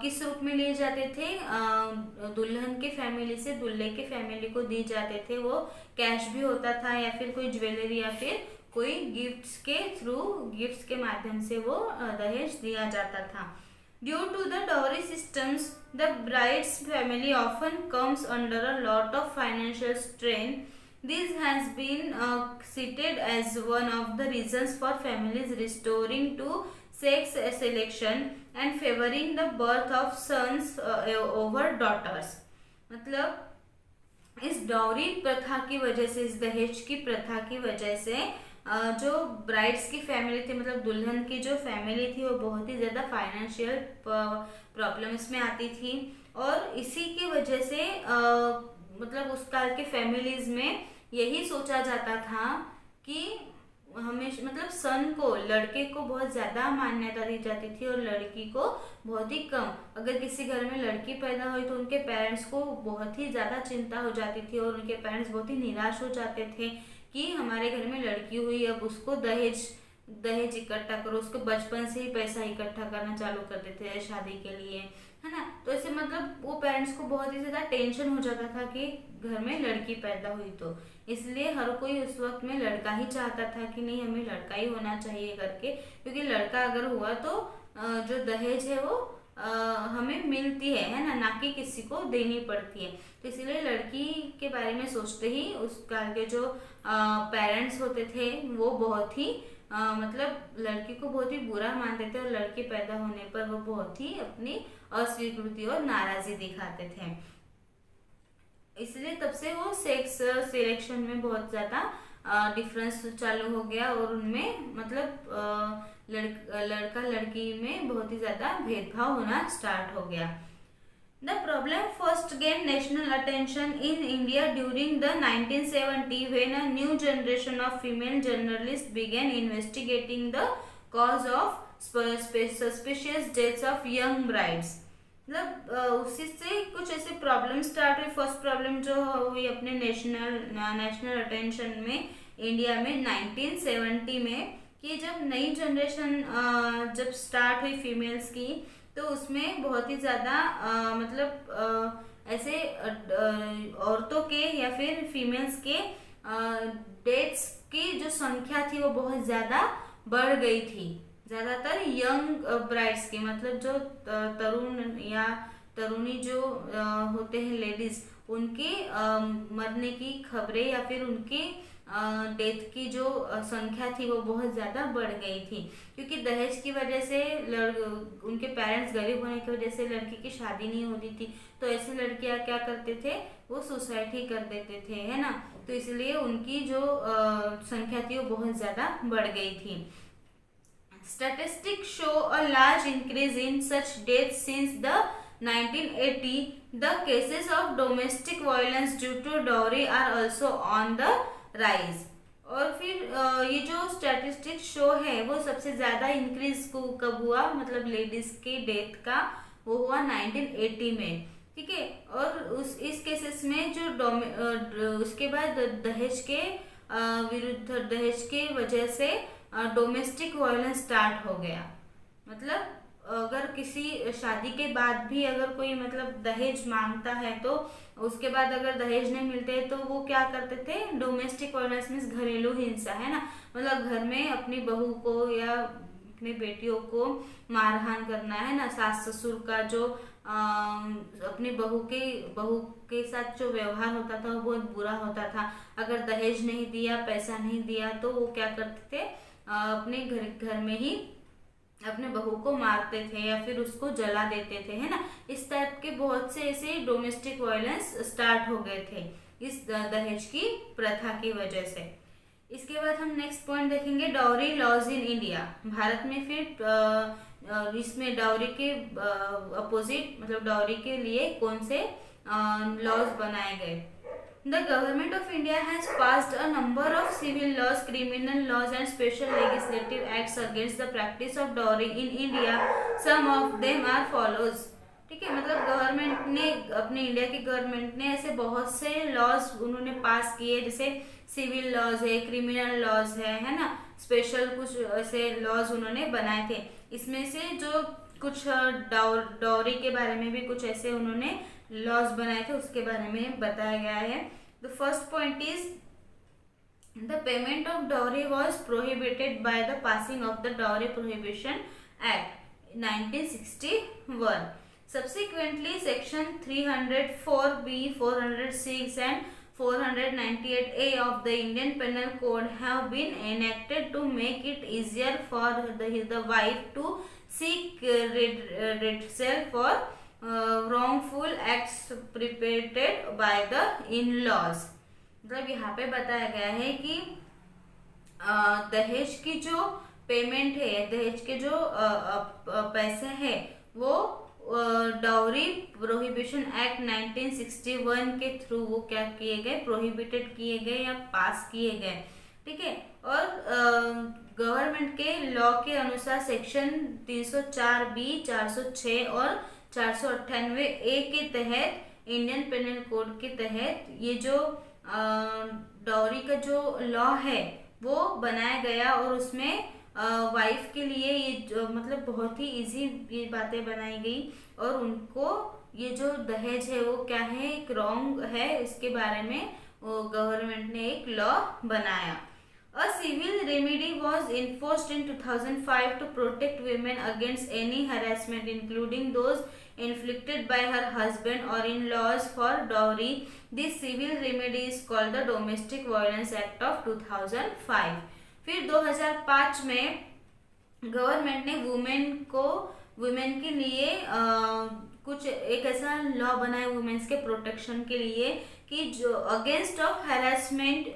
S1: किस रूप में लिए जाते थे, दुल्हन के फैमिली से दूल्हे के फैमिली को दी जाते थे। वो कैश भी होता था या फिर कोई ज्वेलरी या फिर कोई गिफ्ट्स के माध्यम से वो दहेज दिया जाता था। Due to the dowry systems the bride's family often comes under a lot of financial strain. This has been cited as one of the reasons for families restoring to sex selection and favoring the birth of sons over daughters. मतलब इस डाउरी प्रथा की वजह से, इस दहेज की प्रथा की वजह से जो ब्राइड्स की फैमिली थी, मतलब दुल्हन की जो फैमिली थी, वो बहुत ही ज़्यादा फाइनेंशियल प्रॉब्लम्स में आती थी। और इसी की वजह से मतलब उस काल के फैमिलीज में यही सोचा जाता था कि हमेशा मतलब सन को, लड़के को बहुत ज़्यादा मान्यता दी जाती थी और लड़की को बहुत ही कम। अगर किसी घर में लड़की पैदा हुई तो उनके पेरेंट्स को बहुत ही ज़्यादा चिंता हो जाती थी और उनके पेरेंट्स बहुत ही निराश हो जाते थे कि हमारे घर में लड़की हुई, अब उसको दहेज इकट्ठा करो। उसको बचपन से ही पैसा इकट्ठा करना चालू कर देते थे शादी के लिए, है ना। तो ऐसे मतलब वो पेरेंट्स को बहुत ही ज़्यादा टेंशन हो जाता था कि घर में लड़की पैदा हुई, तो इसलिए हर कोई उस वक्त में लड़का ही चाहता था कि नहीं, हमें लड़का ही होना चाहिए करके, क्योंकि लड़का अगर हुआ तो जो दहेज है वो हमें मिलती है ना, ना कि किसी को देनी पड़ती है। तो इसलिए लड़की के बारे में सोचते ही उस काल के जो पेरेंट्स होते थे वो बहुत ही मतलब लड़की को बहुत ही बुरा मानते थे और लड़की पैदा होने पर वो बहुत ही अपनी अस्वीकृति और नाराजगी दिखाते थे। इसलिए तब से वो सेक्स सिलेक्शन में बहुत ज़्यादा डिफरेंस चालू हो गया और उनमें मतलब लड़का लड़की में बहुत ही ज़्यादा भेदभाव होना स्टार्ट हो गया। The problem first gained national attention in India during the 1970s when a new generation of female journalists began investigating the cause of suspicious deaths of young brides. उसी से कुछ ऐसे प्रॉब्लम स्टार्ट हुई। फर्स्ट प्रॉब्लम जो हुई अपने नेशनल अटेंशन में इंडिया में 1970 में, कि जब नई जनरेशन जब स्टार्ट हुई फीमेल्स की, तो उसमें बहुत ही ज़्यादा ऐसे औरतों के या फिर फीमेल्स के डेथ्स की जो संख्या थी वो बहुत ज़्यादा बढ़ गई थी। ज़्यादातर यंग ब्राइड्स की, मतलब जो तरुण या तरुणी जो होते हैं लेडीज, उनके मरने की खबरें या फिर उनकी डेथ की जो संख्या थी वो बहुत ज़्यादा बढ़ गई थी, क्योंकि दहेज की वजह से उनके पेरेंट्स गरीब होने की वजह से लड़की की शादी नहीं होती थी। तो ऐसे लड़कियां क्या करते थे, वो सुसाइड ही कर देते थे, है ना। तो इसलिए उनकी जो संख्या थी वो बहुत ज़्यादा बढ़ गई थी। Statistics show a large increase in such deaths since the 1980. The cases of domestic violence due to dowry are also on the rise. और फिर ये जो स्टैटिस्टिक्स शो है वो सबसे ज़्यादा इंक्रीज कब हुआ, मतलब लेडीज के डेथ का, वो हुआ 1980 में, ठीक है। और इस केसेस में जो उसके बाद दहेज के विरुद्ध, दहेज के वजह से डोमेस्टिक वायलेंस स्टार्ट हो गया। मतलब अगर किसी शादी के बाद भी अगर कोई मतलब दहेज मांगता है, तो उसके बाद अगर दहेज नहीं मिलते तो वो क्या करते थे, डोमेस्टिक वायलेंस मीन्स घरेलू हिंसा, है ना। मतलब घर में अपनी बहू को या अपनी बेटियों को मारहान करना, है ना। सास ससुर का जो अपनी बहू के साथ जो व्यवहार होता था वो बहुत बुरा होता था। अगर दहेज नहीं दिया, पैसा नहीं दिया, तो वो क्या करते थे, अपने घर में ही अपने बहू को मारते थे या फिर उसको जला देते थे, है ना। इस टाइप के बहुत से ऐसे डोमेस्टिक वायलेंस स्टार्ट हो गए थे इस दहेज की प्रथा की वजह से। इसके बाद हम नेक्स्ट पॉइंट देखेंगे, dowry laws in India. Bharat में फिर इसमें डाउरी के अपोजिट, मतलब डाउरी के लिए कौन से लॉज बनाए गए। The government of India has passed a number of civil laws, criminal laws and special legislative acts against the practice of dowry in India. Some of them are follows. ठीक है, मतलब गवर्नमेंट ने, अपने इंडिया की गवर्नमेंट ने ऐसे बहुत से लॉज उन्होंने पास किए, जैसे सिविल लॉज है, क्रिमिनल लॉज है ना। स्पेशल कुछ ऐसे लॉज उन्होंने बनाए थे। इसमें से जो कुछ डाउरी के बारे में भी कुछ ऐसे उन्होंने लॉज बनाए थे, उसके बारे में बताया गया है। The first point is the payment of dowry was prohibited by the passing of the dowry prohibition act 1961. Subsequently, section 304B, 406 and 498A of the Indian Penal Code have been enacted to make it easier for the wife to seek redressal for wrongful acts perpetrated by the in-laws. मतलब यहाँ पे बताया गया है कि दहेज की जो पेमेंट है, दहेज के जो पैसे हैं, वो डाउरी प्रोहिबिशन एक्ट 1961 के थ्रू वो क्या किए गए, प्रोहिबिटेड किए गए या पास किए गए, ठीक है। और गवर्नमेंट के लॉ के अनुसार सेक्शन 304B, 406 और 498A के तहत, इंडियन पेनल कोड के तहत, ये जो डाउरी का जो लॉ है वो बनाया गया। और उसमें वाइफ के लिए ये जो मतलब बहुत ही इजी ये बातें बनाई गई, और उनको ये जो दहेज है वो क्या है, एक रॉन्ग है, इसके बारे में वो गवर्नमेंट ने एक लॉ बनाया। A civil remedy was enforced in 2005 to protect women against any harassment, including those inflicted by her husband or in-laws for dowry. This civil remedy is called the Domestic Violence Act of 2005. फिर 2005 में गवर्नमेंट ने वुमेन के लिए कुछ एक ऐसा लॉ बनाया वुमेन्स के प्रोटेक्शन के लिए, कि जो अगेंस्ट ऑफ हैरेसमेंट,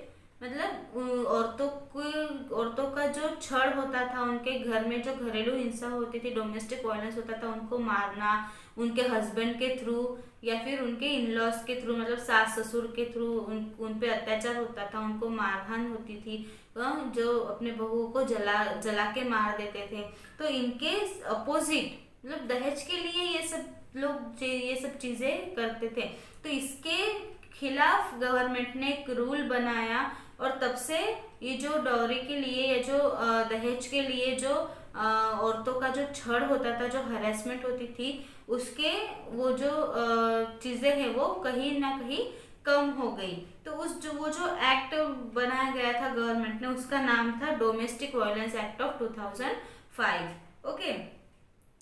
S1: मतलब औरतों का जो छळ होता था, उनके घर में जो घरेलू हिंसा होती थी, डोमेस्टिक वायलेंस होता था, उनको मारना उनके हस्बैंड के थ्रू या फिर उनके इन-लॉज के थ्रू, मतलब सास ससुर के थ्रू उन पे अत्याचार होता था, उनको मारहान होती थी, जो अपने बहू को जला के मार देते थे। तो इनके अपोजिट मतलब दहेज के लिए ये सब लोग ये सब चीजें करते थे। तो इसके खिलाफ गवर्नमेंट ने एक रूल बनाया और तब से ये जो डॉरी के लिए या जो दहेज के लिए जो औरतों का जो छळ होता था, जो हरेसमेंट होती थी, उसके वो जो चीजें हैं वो कहीं ना कहीं कम हो गई। तो वो जो एक्ट बनाया गया था गवर्नमेंट ने, उसका नाम था domestic violence act of 2005। Okay,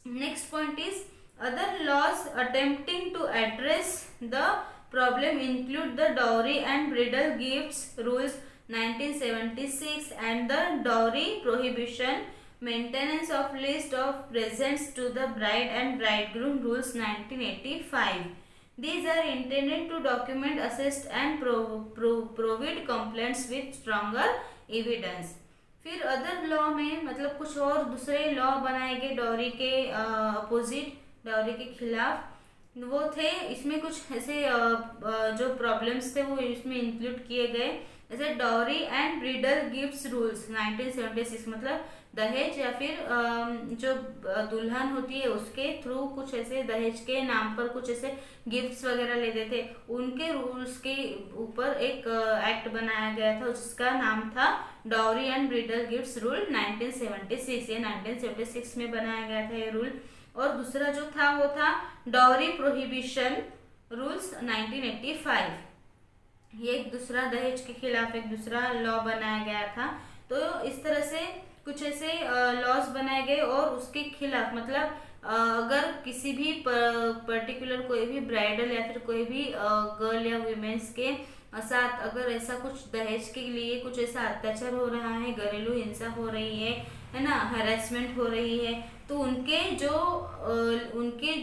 S1: next point is other laws attempting to address the problem include the dowry and bridal gifts rules 1976 and the dowry prohibition, maintenance of list of presents to the bride and bridegroom rules 1985. These are intended to document, assist and provide complaints with stronger evidence. फिर अदर लॉ में मतलब कुछ और दूसरे लॉ बनाए गए डॉरी के अपोजिट, डॉरी के खिलाफ। वो थे इसमें कुछ ऐसे जो प्रॉब्लम्स थे वो इसमें इंक्लूड किए गए, जैसे dowry and bridal gifts rules 1976, मतलब दहेज या फिर जो दुल्हन होती है उसके थ्रू कुछ ऐसे दहेज के नाम पर कुछ ऐसे गिफ्ट्स वगैरह लेते थे, उनके रूल्स के ऊपर एक एक्ट बनाया गया था जिसका नाम था dowry and bridal gifts rule 1976। ये 1976 में बनाया गया था ये रूल। और दूसरा जो था वो था डॉरी प्रोहिबिशन रूल्स 1985। ये एक दूसरा दहेज के खिलाफ एक दूसरा लॉ बनाया गया था। तो इस तरह से कुछ ऐसे लॉज बनाए गए और उसके खिलाफ मतलब अगर किसी भी पर्टिकुलर कोई भी ब्राइडल या फिर कोई भी गर्ल या वुमेन्स के साथ अगर ऐसा कुछ दहेज के लिए कुछ ऐसा अत्याचार हो रहा है, घरेलू हिंसा हो रही है ना, हरेसमेंट हो रही है, तो उनके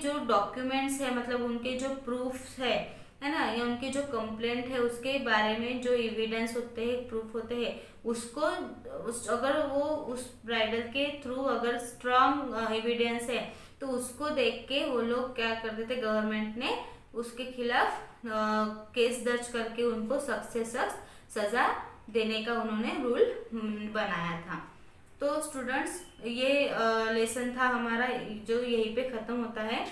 S1: जो डॉक्यूमेंट्स है, मतलब उनके जो प्रूफ्स है ना, या उनके जो कंप्लेंट है उसके बारे में जो एविडेंस होते हैं, प्रूफ होते हैं, उसको अगर वो उस ब्राइडल के थ्रू अगर स्ट्रांग एविडेंस है तो उसको देख के वो लोग क्या करते थे, गवर्नमेंट ने उसके खिलाफ केस दर्ज करके उनको सख्त से सख्त सजा देने का उन्होंने रूल बनाया था। तो स्टूडेंट्स ये लेसन था हमारा जो यहीं पे खत्म होता है।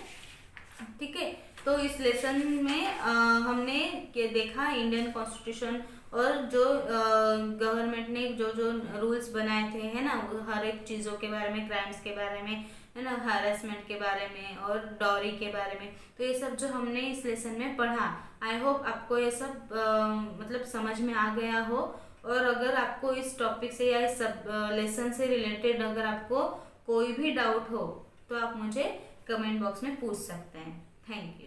S1: ठीक है, तो इस लेसन में हमने देखा इंडियन कॉन्स्टिट्यूशन और जो गवर्नमेंट ने जो जो रूल्स बनाए थे है ना, हर एक चीज़ों के बारे में, क्राइम्स के बारे में है ना, हरासमेंट के बारे में और डॉरी के बारे में। तो ये सब जो हमने इस लेसन में पढ़ा, आई होप आपको ये सब मतलब समझ में आ गया हो। और अगर आपको इस टॉपिक से या इस सब लेसन से रिलेटेड अगर आपको कोई भी डाउट हो तो आप मुझे कमेंट बॉक्स में पूछ सकते हैं। Thank you.